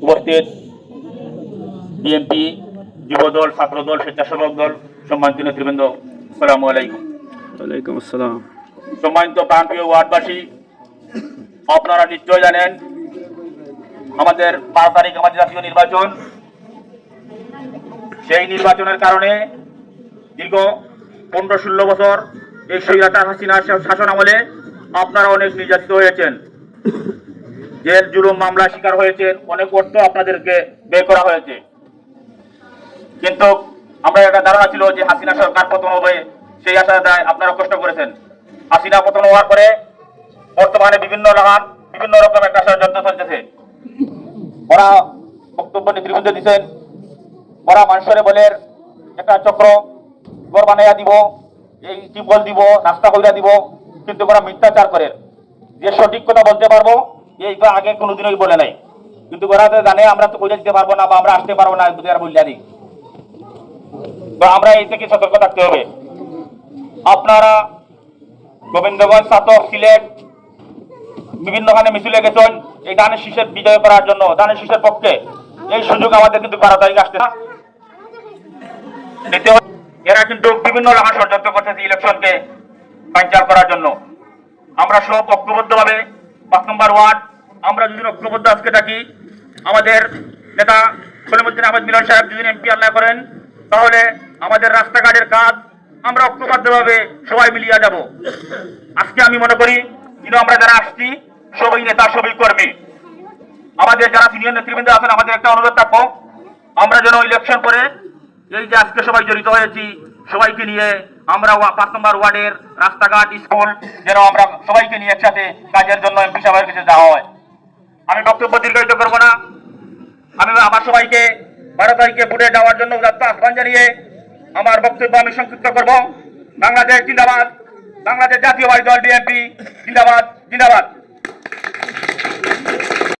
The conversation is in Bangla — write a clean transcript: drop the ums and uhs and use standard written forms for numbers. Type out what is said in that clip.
উপস্থিত বিএনপি, যুবদল, ছাত্রদল, স্বেচ্ছাসেবক দল, সম্মানিত নেতৃবৃন্দ, আসসালামু আলাইকুম। ওয়ালাইকুম আসসালাম। সম্মানিত প্রাণপ্রিয় ওয়ার্ডবাসী, আপনারা নিশ্চয় জানেন আমাদের 12 তারিখ আমাদের জাতীয় নির্বাচন। সেই নির্বাচনের কারণে দীর্ঘ 15-16 বছর এই স্বৈরাচার হাসিনা শাসন আমলে আপনারা অনেক নির্যাতিত হয়েছেন, জেল জুলুম মামলা শিকার হয়েছেন, অনেক অর্থ আপনাদেরকে ব্যয় করা হয়েছে। কিন্তু আমরা একটা ধারণা ছিল যে হাসিনা সরকার পতন হবে, সেই আশায় আপনারা কষ্ট করেছেন। হাসিনা পতন হওয়ার পরে বর্তমানে বিভিন্ন রকম একটা ষড়যন্ত্র চলতেছে। ওরা বক্তব্য নেতৃবৃন্দ দিচ্ছেন, ওরা মানুষের বলের একটা চক্র ঘর বানাইয়া দিব, এই টিউবওয়েল দিব, রাস্তা কইরা দিব, কিন্তু ওরা মিথ্যাচার করে। যে সঠিক কথা বলতে পারবো এইটা আগে কোনোদিনই বলে নাই, কিন্তু ওরা তো জানে আমরা তো কইরা দিতে পারবো না বা আমরা আসতে পারবো না, বললে দিই। তো আমরা এই থেকে সতর্ক থাকতে হবে। আপনারা গোবিন্দগঞ্জ, ছাতক, সিলেট বিভিন্নখানে মিছিলে গেছেন এই ধানের শীষের বিজয় করার জন্য, ধানের শীষের পক্ষে। এই সুযোগ আমাদের কিন্তু 12 তারিখ আসতে না। এরা কিন্তু বিভিন্ন রকম ষড়যন্ত্র করতেছে ইলেকশনকে বানচাল করার জন্য। আমরা সব ঐক্যবদ্ধভাবে 5 নম্বর ওয়ার্ড আমরা যদি ঐক্যবদ্ধ আজকে থাকি, আমাদের নেতা সলিমুদ্দিন আহমেদ মিলন সাহেব যদি এমপি আল্লাহ করেন, তাহলে আমাদের রাস্তাঘাটের কাজ আমরা ঐক্যবদ্ধভাবে সবাই মিলিয়ে যাব। আজকে আমি মনে করি কিন্তু আমরা যারা আসছি সবাই নেতা, সবাই কর্মী, আমাদের যারা সিনিয়র নেতৃবৃন্দ আছেন, আমাদের একটা অনুরোধ থাকবো, আমরা যেন ইলেকশন করে এই যে আজকে সবাই জড়িত হয়েছি সবাইকে নিয়ে আমরা 5 নম্বর ওয়ার্ডের রাস্তাঘাট, স্কুল যেন আমরা সবাইকে নিয়ে একসাথে কাজের জন্য এমপি সাহেবের কাছে যাওয়া হয়। আমি বক্তব্য দীর্ঘায়িত করবো না। আমি আমার সবাইকে 12 তারিখে ভোটে যাওয়ার জন্য আহ্বান জানিয়ে আমার বক্তব্য আমি সংক্ষিপ্ত করব। বাংলাদেশ জিন্দাবাদ, বাংলাদেশ জাতীয়বাদী দল বিএনপি জিন্দাবাদ, জিন্দাবাদ।